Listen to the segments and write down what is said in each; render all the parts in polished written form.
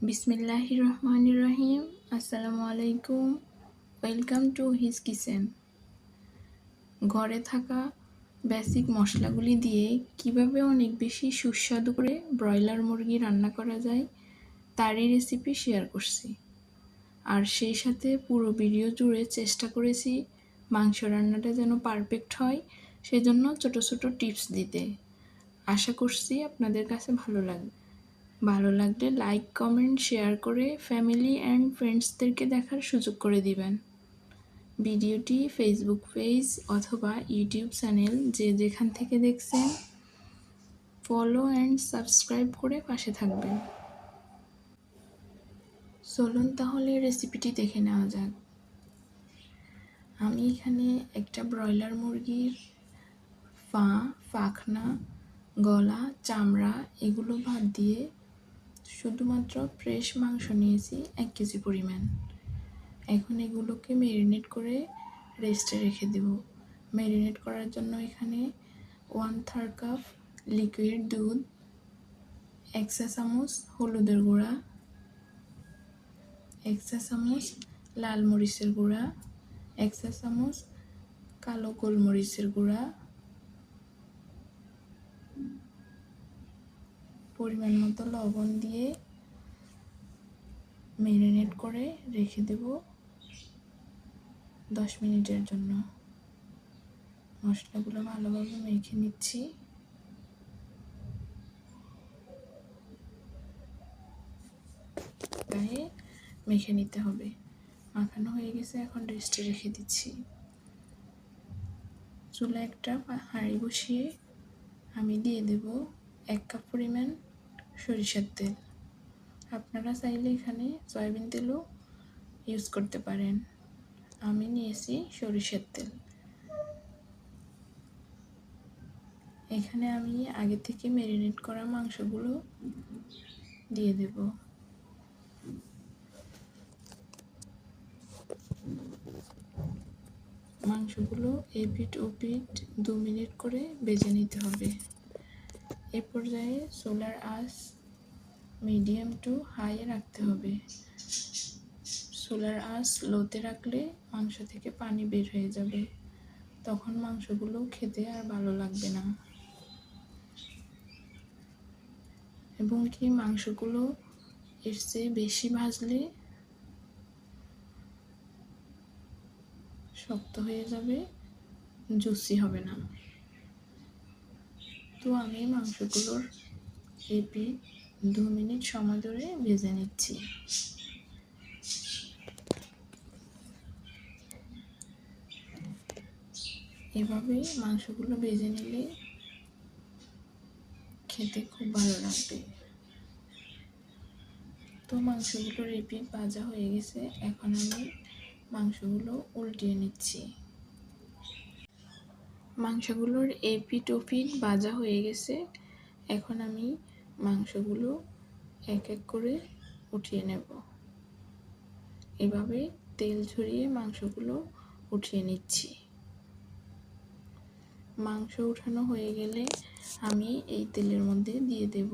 বিসমিল্লাহির রহমানির রহিম। আসসালামু আলাইকুম। Welcome to his kitchen. ঘরে থাকা বেসিক মশলাগুলি দিয়ে কিভাবে অনেক বেশি সুস্বাদু করে ব্রয়লার মুরগি রান্না করা যায় তারই রেসিপি শেয়ার করছি। আর সেই সাথে পুরো ভিডিও জুড়ে চেষ্টা করেছি মাংস রান্নাটা যেন পারফেক্ট হয়, সেজন্য ছোট ছোট টিপস দিতে। আশা করছি আপনাদের কাছে ভালো লাগলে লাইক, কমেন্ট, শেয়ার করে ফ্যামিলি অ্যান্ড ফ্রেন্ডসদেরকে দেখার সুযোগ করে দিবেন। ভিডিওটি ফেসবুক পেজ অথবা ইউটিউব চ্যানেল যে যেখান থেকে দেখছেন ফলো অ্যান্ড সাবস্ক্রাইব করে পাশে থাকবেন। চলুন তাহলে রেসিপিটি দেখে নেওয়া যাক। আমি এখানে একটা ব্রয়লার মুরগির পাখনা, গলা, চামড়া এগুলো বাদ দিয়ে শুধুমাত্র ফ্রেশ মাংস নিয়েছি 1 কেজি পরিমাণ। এখন এগুলোকে ম্যারিনেট করে রেস্টে রেখে দেব। ম্যারিনেট করার জন্য এখানে 1/3 কাপ লিকুইড দুধ, 1 চা চামচ হলুদের গুঁড়া, 1 চা চামচ লাল মরিচের গুঁড়া, 1 চা চামচ কালো গোলমরিচের গুঁড়া, পরিমাণ মতো লবণ দিয়ে ম্যারিনেট করে রেখে দেব 10 মিনিটের জন্য। মশলাগুলো ভালোভাবে মেখে নিচ্ছি। গায়ে মেখে নিতে হবে। মাখানো হয়ে গেছে, এখন রেস্টে রেখে দিচ্ছি। চুলা একটা হাঁড়ি বসিয়ে আমি দিয়ে দেব 1 কাপ পরিমাণ সরিষার তেল। আপনারা চাইলে এখানে সয়াবিন তেলও ইউজ করতে পারেন। আমি নিয়েছি সরিষার তেল। এখানে আমি আগে থেকে ম্যারিনেট করা মাংসগুলো দিয়ে দেব। মাংসগুলো এপিঠ ওপিঠ 2 মিনিট করে ভেজে নিতে হবে। এ পর্যায়ে চুলার আঁচ মিডিয়াম টু হাই রাখতে হবে। চুলার আঁচ লোতে রাখলে মাংস থেকে পানি বের হয়ে যাবে, তখন মাংসগুলো খেতে আর ভালো লাগবে না। এবং কি মাংসগুলো এর চেয়ে বেশি ভাজলে শক্ত হয়ে যাবে, জুসি হবে না। তো আমি মাংসগুলোর এপিঠ 2 মিনিট সময় ধরে ভেজে নিচ্ছি। এভাবে মাংসগুলো ভেজে নিলে খেতে খুব ভালো লাগবে। তো মাংসগুলোর এপিঠ ভাজা হয়ে গেছে, এখন আমি মাংসগুলো উল্টিয়ে নিচ্ছি। মাংসগুলোর এপিঠ ওপিঠ ভাজা হয়ে গেছে, এখন আমি মাংসগুলো এক এক করে উঠিয়ে নেব। এভাবে তেল ঝরিয়ে মাংসগুলো উঠিয়ে নিচ্ছি। মাংস উঠানো হয়ে গেলে আমি এই তেলের মধ্যে দিয়ে দেব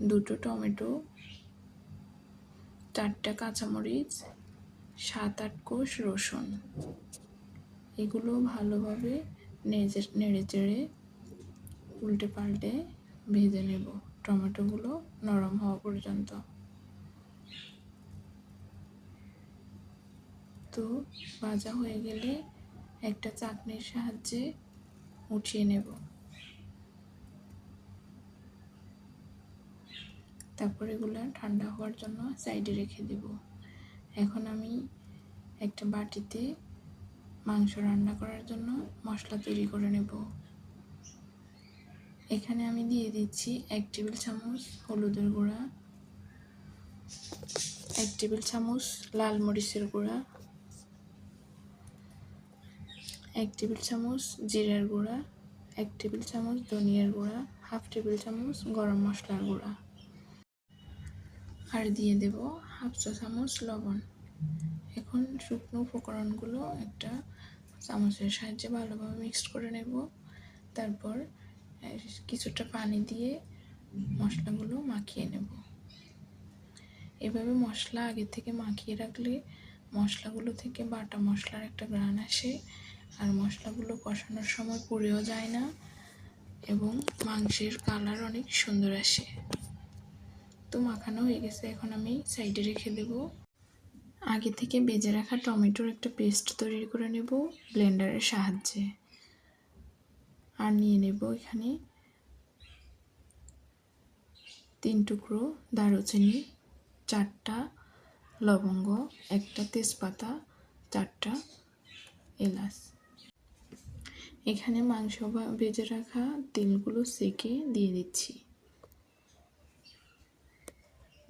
2টো টমেটো, 4টা কাঁচামরিচ, 7-8 কোষ রসুন। এগুলো ভালোভাবে নেড়ে চেড়ে উল্টে পাল্টে ভেজে নেব টমেটোগুলো নরম হওয়া পর্যন্ত। তো ভাজা হয়ে গেলে একটা চাটনির সাহায্যে উঠিয়ে নেব। তারপর এগুলো ঠান্ডা হওয়ার জন্য সাইডে রেখে দেব। এখন আমি একটা বাটিতে মাংস রান্না করার জন্য মশলা তৈরি করে নেব। এখানে আমি দিয়ে দিচ্ছি 1 টেবিল চামচ হলুদের গুঁড়া, 1 টেবিল চামচ লাল মরিচের গুঁড়া, 1 টেবিল চামচ জিরার গুঁড়া, 1 টেবিল চামচ ধনিয়ার গুঁড়া, 1/2 টেবিল চামচ গরম মশলার গুঁড়া, আর দিয়ে দেব 1/2 চা চামচ লবণ। এখন শুকনো উপকরণগুলো একটা চামচের সাহায্যে ভালোভাবে মিক্সড করে নেব। তারপর কিছুটা পানি দিয়ে মশলাগুলো মাখিয়ে নেব। এভাবে মশলা আগে থেকে মাখিয়ে রাখলে মশলাগুলো থেকে বাটা মশলার একটা ঘ্রাণ আসে, আর মশলাগুলো কষানোর সময় পুড়েও যায় না এবং মাংসের কালার অনেক সুন্দর আসে। তো মাখানো হয়ে গেছে, এখন আমি সাইডে রেখে দেব। আগে থেকে বেজে রাখা টমেটোর একটা পেস্ট তৈরি করে নেব ব্লেন্ডারের সাহায্যে। আর নিয়ে নেব এখানে 3 টুকরো দারুচিনি, 4টা লবঙ্গ, 1টা তেজপাতা, 4টা এলাচ। এখানে মাংস ভেজে রাখা তেলগুলো সেকে দিয়ে দিচ্ছি।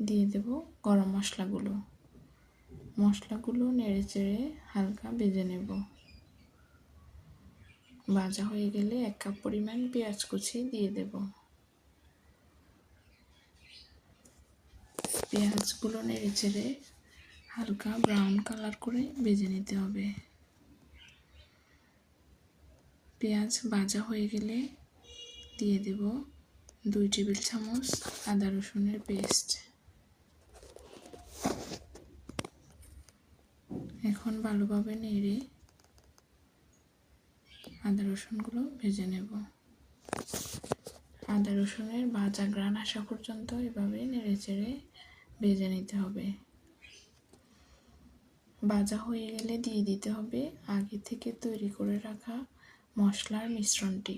দিয়ে দেব গরম মশলাগুলো নেড়ে চেড়ে হালকা ভেজে নেব। ভাজা হয়ে গেলে 1 কাপ পরিমাণ পেঁয়াজ কুচি দিয়ে দেব। পেঁয়াজগুলো নেড়ে চেড়ে হালকা ব্রাউন কালার করে ভেজে নিতে হবে। পেঁয়াজ ভাজা হয়ে গেলে দিয়ে দেব 2 টেবিল চামচ আদা রসুনের পেস্ট। এখন ভালোভাবে নেড়ে আদা রসুনগুলো ভেজে নেব। আদা রসুনের ভাজা ঘ্রাণ আসা পর্যন্ত এভাবে নেড়ে চেড়ে ভেজে নিতে হবে। ভাজা হয়ে গেলে দিয়ে দিতে হবে আগে থেকে তৈরি করে রাখা মশলার মিশ্রণটি।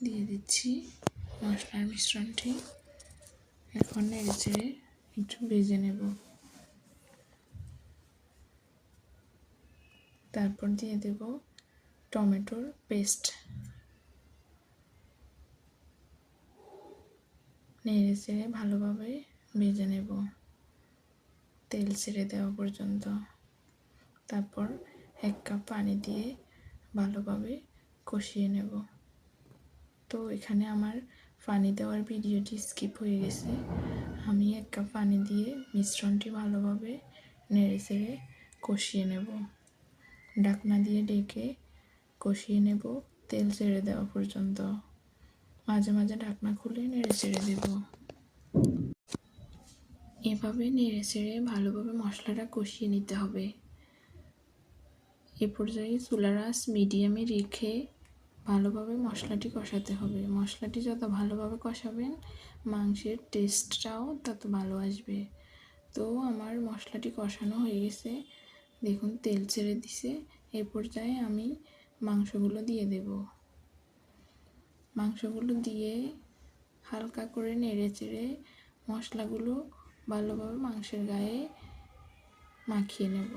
দিয়ে দিচ্ছি মশলার মিশ্রণটি। এখন নেড়ে চেড়ে একটু ভেজে নেব। তারপর দিয়ে দেব টমেটোর পেস্ট। নেড়ে চেড়ে ভালোভাবে ভেজে নেব তেল ছেড়ে দেওয়া পর্যন্ত। তারপর 1 কাপ পানি দিয়ে ভালোভাবে কষিয়ে নেব। তো এখানে আমার পানি দেওয়ার ভিডিওটি স্কিপ হয়ে গেছে। আমি 1 কাপ পানি দিয়ে মিশ্রণটি ভালোভাবে নেড়ে চেড়ে কষিয়ে নেব। ঢাকনা দিয়ে ঢেকে কষিয়ে নেব তেল ছেড়ে দেওয়া পর্যন্ত। মাঝে মাঝে ঢাকনা খুলে নেড়ে চেড়ে দেব। এভাবে নেড়ে চেড়ে ভালোভাবে মশলাটা কষিয়ে নিতে হবে। এ পর্যায়ে চুলার আঁচ মিডিয়ামে রেখে ভালোভাবে মশলাটি কষাতে হবে। মশলাটি যত ভালোভাবে কষাবেন মাংসের টেস্টটাও তত ভালো আসবে। তো আমার মশলাটি কষানো হয়ে গেছে, দেখুন তেল ছেড়ে দিছে। এ পর্যায়ে আমি মাংসগুলো দিয়ে দেব। মাংসগুলো দিয়ে হালকা করে নেড়ে চেড়ে মশলাগুলো ভালোভাবে মাংসের গায়ে মাখিয়ে নেব।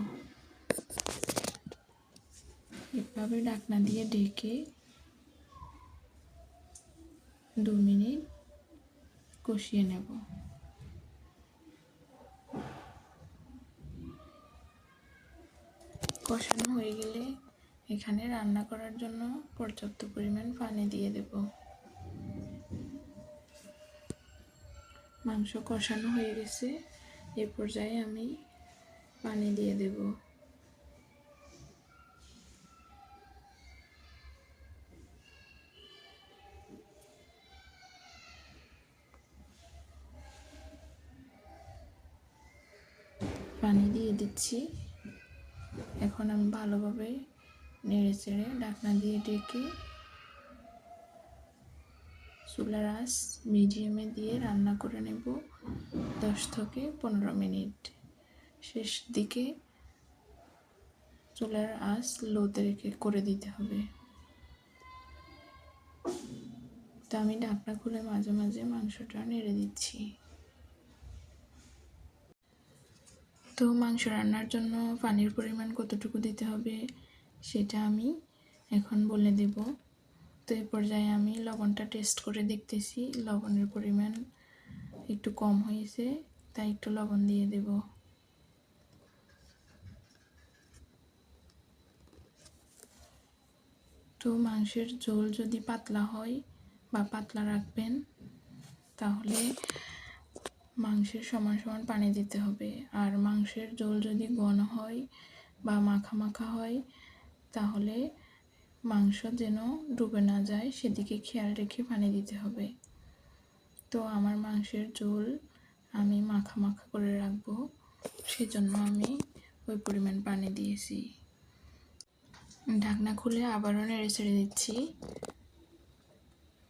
এভাবে ঢাকনা দিয়ে ঢেকে 2 মিনিট কষিয়ে নেব। কষানো হয়ে গেলে এখানে রান্না করার জন্য পর্যাপ্ত পরিমাণ পানি দিয়ে দেব। মাংস কষানো হয়ে গেছে, এ পর্যায়ে আমি পানি দিয়ে দেব। পানি দিয়ে দিচ্ছি। এখন আমি ভালোভাবে নেড়ে চেড়ে ঢাকনা দিয়ে ঢেকে চুলার আঁচ মিডিয়ামে দিয়ে রান্না করে নেব 10 থেকে 15 মিনিট। শেষ দিকে চুলার আঁচ লোতে রেখে করে দিতে হবে। তো আমি ঢাকনা খুলে মাঝে মাঝে মাংসটা নেড়ে দিচ্ছি। তো মাংস রান্নার জন্য পানির পরিমাণ কতটুকু দিতে হবে সেটা আমি এখন বলে দেব। তো এই পর্যায়ে আমি লবণটা টেস্ট করে দেখতেছি, লবণের পরিমাণ একটু কম হয়েছে, তাই একটু লবণ দিয়ে দেব। তো মাংসের ঝোল যদি পাতলা হয় বা পাতলা রাখবেন তাহলে মাংসের সমান সমান পানি দিতে হবে। আর মাংসের ঝোল যদি ঘন হয় বা মাখা মাখা হয় তাহলে মাংস যেন ডুবে না যায় সেদিকে খেয়াল রেখে পানি দিতে হবে। তো আমার মাংসের ঝোল আমি মাখা মাখা করে রাখবো, সেজন্য আমি ওই পরিমাণ পানি দিয়েছি। ঢাকনা খুলে আবারও নেড়ে ছেড়ে দিচ্ছি।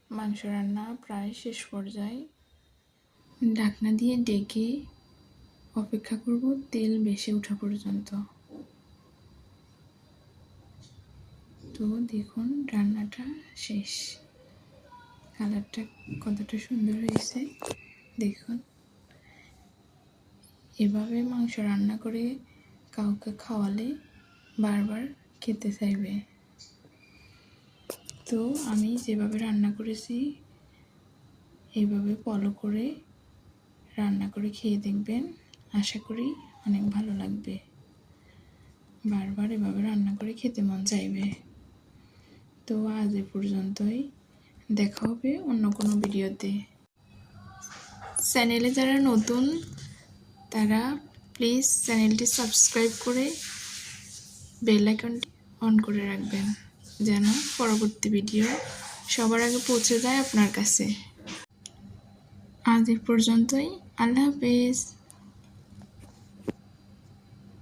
মাংস রান্না প্রায় শেষ পর্যায়ে। ঢাকনা দিয়ে ঢেকে অপেক্ষা করব তেল ভেসে ওঠা পর্যন্ত। তো দেখুন রান্নাটা শেষ। কালারটা কতটা সুন্দর হয়েছে দেখুন। এভাবে মাংস রান্না করে কাউকে খাওয়ালে বারবার খেতে চাইবে। তো আমি যেভাবে রান্না করেছি এইভাবে ফলো করে রান্না করে খেয়ে দেখবেন, আশা করি অনেক ভালো লাগবে। বারবার এভাবে রান্না করে খেতে মন চাইবে। তো আজ এ পর্যন্তই, দেখা হবে অন্য কোনো ভিডিওতে। চ্যানেলে যারা নতুন তারা প্লিজ চ্যানেলটি সাবস্ক্রাইব করে বেল আইকনটি অন করে রাখবেন, যেন পরবর্তী ভিডিও সবার আগে পৌঁছে যায় আপনার কাছে। আজ এ পর্যন্তই, আল্লাহ হাফেজ।